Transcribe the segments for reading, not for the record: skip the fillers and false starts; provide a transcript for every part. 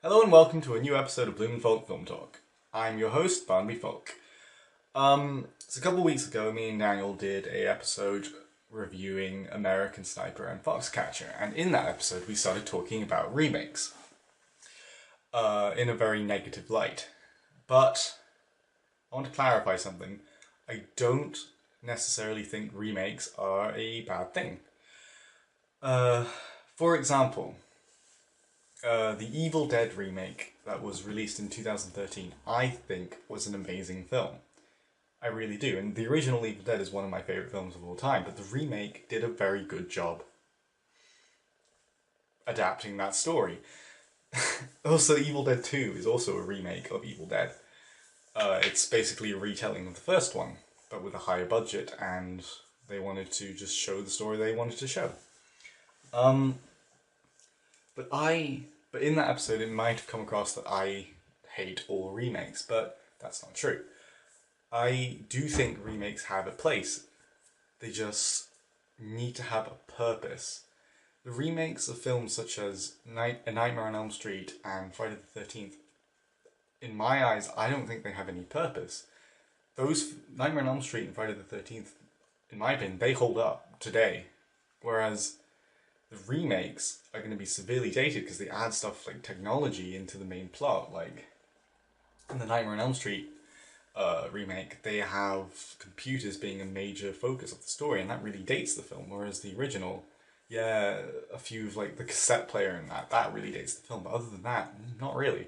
Hello and welcome to a new episode of BlumenFalck Film Talk. I'm your host, Barnaby. So a couple of weeks ago, me and Daniel did a episode reviewing American Sniper and Foxcatcher, and in that episode we started talking about remakes in a very negative light. But I want to clarify something. I don't necessarily think remakes are a bad thing. For example, the Evil Dead remake that was released in 2013, I think was an amazing film. I really do, and the original Evil Dead is one of my favourite films of all time, but the remake did a very good job adapting that story. Also, Evil Dead 2 is also a remake of Evil Dead. It's basically a retelling of the first one, but with a higher budget, and they wanted to just show the story they wanted to show. But in that episode it might have come across that I hate all remakes, but that's not true. I do think remakes have a place. They just need to have a purpose. The remakes of films such as A Nightmare on Elm Street and Friday the 13th, in my eyes, I don't think they have any purpose. Those Nightmare on Elm Street and Friday the 13th, in my opinion, they hold up today. Whereas the remakes are going to be severely dated because they add stuff like technology into the main plot. Like in the Nightmare on Elm Street remake, they have computers being a major focus of the story, and that really dates the film. Whereas the original, yeah, a few of like the cassette player and that really dates the film. But other than that, not really.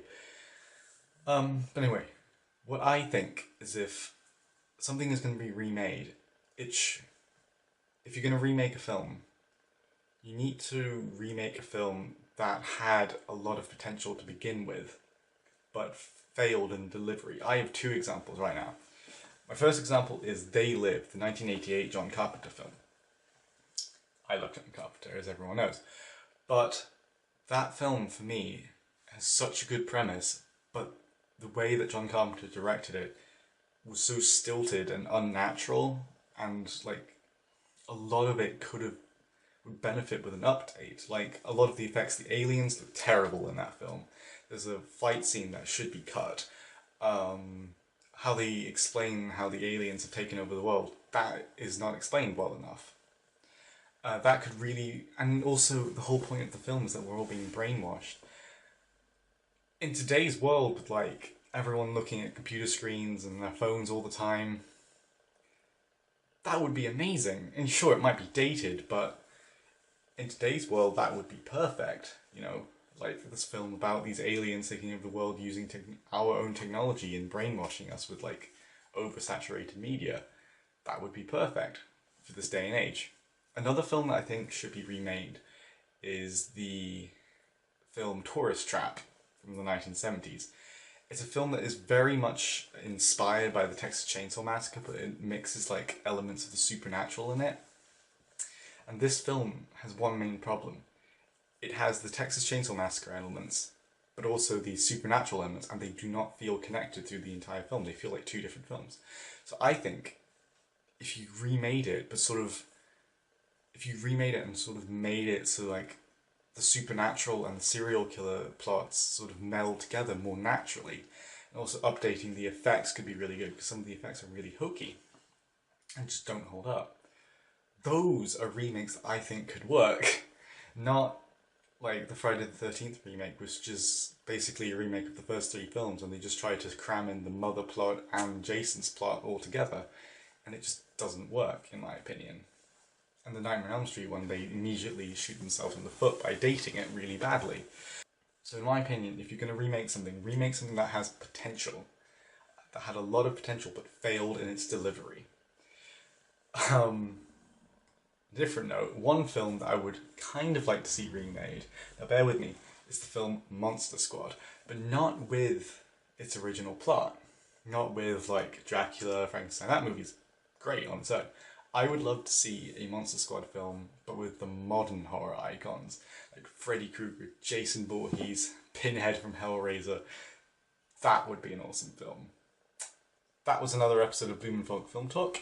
But anyway, what I think is if something is going to be remade, if you're going to remake a film, you need to remake a film that had a lot of potential to begin with, but failed in delivery. I have two examples right now. My first example is They Live, the 1988 John Carpenter film. I love John Carpenter, as everyone knows. But that film, for me, has such a good premise, but the way that John Carpenter directed it was so stilted and unnatural, and like a lot of it would benefit with an update. Like a lot of the effects, the aliens look terrible in that film. There's a fight scene that should be cut. How they explain how the aliens have taken over the world, that is not explained well enough. That could really, and also the whole point of the film is that we're all being brainwashed. In today's world, with like everyone looking at computer screens and their phones all the time, that would be amazing. And sure, it might be dated, but in today's world, that would be perfect. You know, like this film about these aliens taking over the world using our own technology and brainwashing us with like oversaturated media. That would be perfect for this day and age. Another film that I think should be remade is the film Tourist Trap from the 1970s. It's a film that is very much inspired by the Texas Chainsaw Massacre, but it mixes like elements of the supernatural in it. And this film has one main problem. It has the Texas Chainsaw Massacre elements, but also the supernatural elements, and they do not feel connected through the entire film. They feel like two different films. So I think if you remade it, and sort of made it so like the supernatural and the serial killer plots sort of meld together more naturally, and also updating the effects could be really good, because some of the effects are really hokey and just don't hold up. Those are remakes that I think could work. Not like the Friday the 13th remake, which is basically a remake of the first three films, and they just try to cram in the mother plot and Jason's plot all together, and it just doesn't work, in my opinion. And the Nightmare on Elm Street one, they immediately shoot themselves in the foot by dating it really badly. So in my opinion, if you're going to remake something that has potential, that had a lot of potential but failed in its delivery. Different note, one film that I would kind of like to see remade, now bear with me, is the film Monster Squad, but not with its original plot. Not with like Dracula, Frankenstein. That movie's great on its own. I would love to see a Monster Squad film, but with the modern horror icons, like Freddy Krueger, Jason Voorhees, Pinhead from Hellraiser. That would be an awesome film. That was another episode of BlumenFalck Film Talk.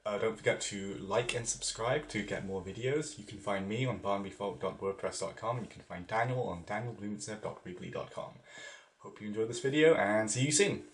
Don't forget to like and subscribe to get more videos. You can find me on barnabyfalck.wordpress.com, and you can find Daniel on danielblumenfalck.weebly.com. Hope you enjoyed this video, and see you soon!